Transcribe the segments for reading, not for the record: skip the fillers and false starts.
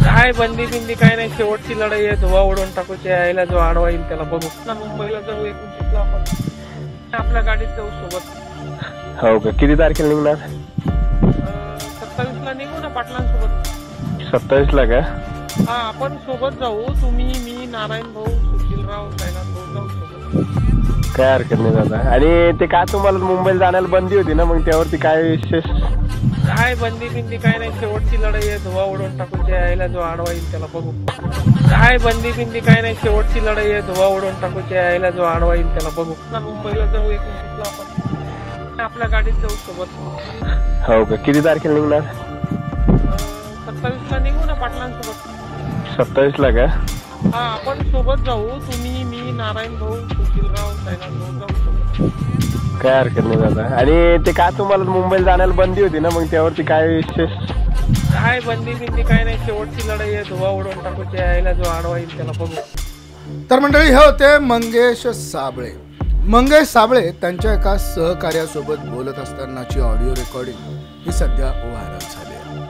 काय बंदी बिंदी काय नाही, शेवटची लढाई आहे. धुवा उडवून टाकूची यायला जो आडवा येईल त्याला बघू ना. मुंबईला जाऊ 29ला आपण आपल्या गाडीत जाऊ सोबत. हो का, किती तारखेला निघणार? 27ला निघू ना पाटलांसोबत. 27ला का? हा, आपण सोबत जाऊ. तुम्ही, मी, नारायण भाऊ, सुशीलराव, सायनाथ भाऊ जाऊ सोबत. काय हरकत नाही दादा. आणि ते काय तुम्हाला मुंबईला जाण्याला बंदी होती ना, मग त्यावरती काय विशेष? काय बंदी बिंदी काय नाही, शेवटची लढाई आहे. धुवा उडवून टाकूची यायला जो आडवा येईल त्याला बघू. काय बंदी बिंदी काय नाही, शेवटची लढाई आहे. धुवा उडवून टाकूची यायला जो आडवा येईल त्याला बघू ना. मुंबईला जाऊ 29ला आपण आपल्या गाडीत जाऊ सोबत. हो का, किती तारखेला निघणार? 27ला निघू ना पाटलांसोबत. 27ला का? हा, आपण सोबत जाऊ. तुम्ही, मी, नारायण भाऊ, सुशीलराव, सायनाथ भाऊ जाऊ सोबत. काय हरकत नाही दादा. आणि ते काय तुम्हाला मुंबईला जाण्याला बंदी होती ना, मग त्यावरती काय विशेष? काय बंदी बिंदी काय नाही, शेवटची लढाई आहे. धुवा उडवून टाकूची यायला जो आडवा येईल त्याला बघू. तर मंडळी, हे होते मंगेश साबळे. मंगेश साबळे त्यांच्या एका सहकार्यासोबत बोलत असतानाची ऑडिओ रेकॉर्डिंग ही सध्या व्हायरल झाली आहे.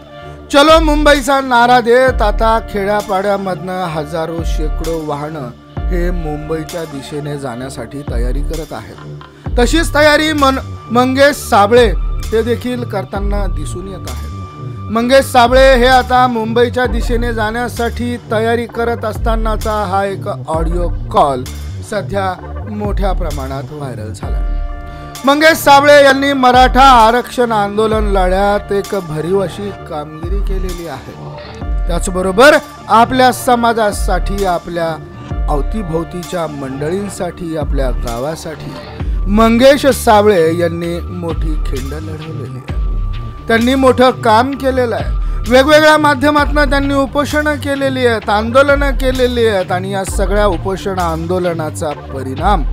चलो मुंबईचा नारा देत आता खेड्यापाड्यामधनं हजारो शेकडो वाहनं हे मुंबईच्या दिशेने जाण्यासाठी तयारी करत आहेत. तशीच तयारी मंगेश साबळे हे देखील करताना दिसून येत आहेत. मंगेश साबळे हे आता मुंबईच्या दिशेने जाण्यासाठी तयारी करत असतानाचा हा एक ऑडिओ कॉल सध्या मोठ्या प्रमाणात व्हायरल झाला. मंगेश साबळे यांनी मराठा आरक्षण आंदोलन लढ्यात एक भरीव अशी कामगिरी केलेली आहे. त्याचबरोबर आपल्या समाजासाठी, आपल्या अवतीभोवतीच्या मंडळींसाठी, आपल्या गावासाठी मंगेश साबळे यांनी मोठी खिंड लढवलेली आहे. त्यांनी मोठं काम केलेलं आहे. वेगवेगळ्या माध्यमातून त्यांनी उपोषणं केलेली आहेत, आंदोलनं केलेली आहेत आणि या सगळ्या उपोषण आंदोलनाचा परिणाम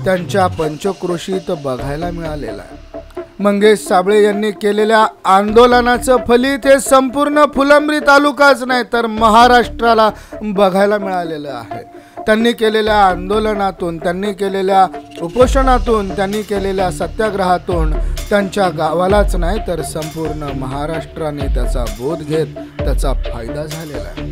त्यांच्या पंचक्रोशीत बघायला मिळालेला आहे. मंगेश साबळे यांनी केलेल्या आंदोलनाचं फलित हे संपूर्ण फुलंब्री तालुकाच नाही तर महाराष्ट्राला बघायला मिळालेलं आहे. त्यांनी केलेल्या आंदोलनातून, त्यांनी केलेल्या उपोषणातून, त्यांनी केलेल्या सत्याग्रहातून त्यांच्या गावालाच नाही तर संपूर्ण महाराष्ट्राने त्याचा बोध घेत त्याचा फायदा झालेला आहे.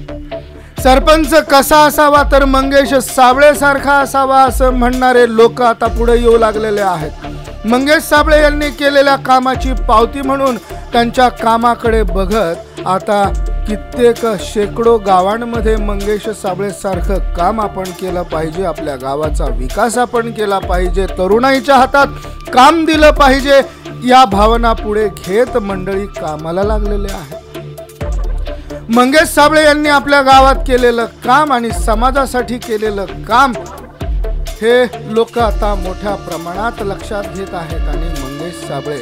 सरपंच कसा असावा तर मंगेश साबळे सारखा असावा असं म्हणणारे लोक आता पुढे येऊ लागलेले आहेत. मंगेश साबळे यांनी केलेल्या कामाची पावती म्हणून त्यांच्या कामाकडे बघत आता कित्येक शेकडो गावांमध्ये मंगेश साबळे सारखं काम आपण केलं पाहिजे, आपल्या गावाचा विकास आपण केला पाहिजे, तरुणाईच्या हातात काम दिलं पाहिजे, या भावना पुढे घेत मंडळी कामाला लागलेले आहेत. मंगेश साबळे यांनी आपल्या गावात केलेलं काम आणि समाजासाठी केलेलं काम हे लोक आता मोठ्या प्रमाणात लक्षात घेत आहेत आणि मंगेश साबळे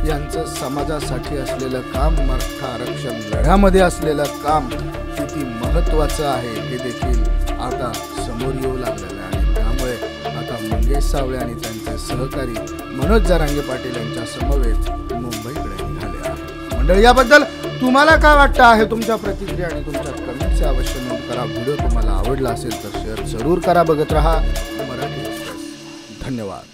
यांचं समाजासाठी असलेलं काम, मराठा आरक्षण लढ्यामध्ये असलेलं काम किती महत्त्वाचं आहे हे देखील आता समोर येऊ लागलेलं आहे. आणि त्यामुळे आता मंगेश साबळे आणि त्यांचे सहकारी मनोज जरांगे पाटील यांच्या समवेत मुंबईकडे निघाले आहेत. मंडळी, याबद्दल तुम्हाला काय वाटतं आहे? तुमच्या प्रतिक्रिया आणि तुमच्या कमेंट्स अवश्य नोंद करा. व्हिडिओ तुम्हाला आवडला असेल तर शेअर जरूर करा. बघत रहा मराठी एक्सप्रेस. धन्यवाद.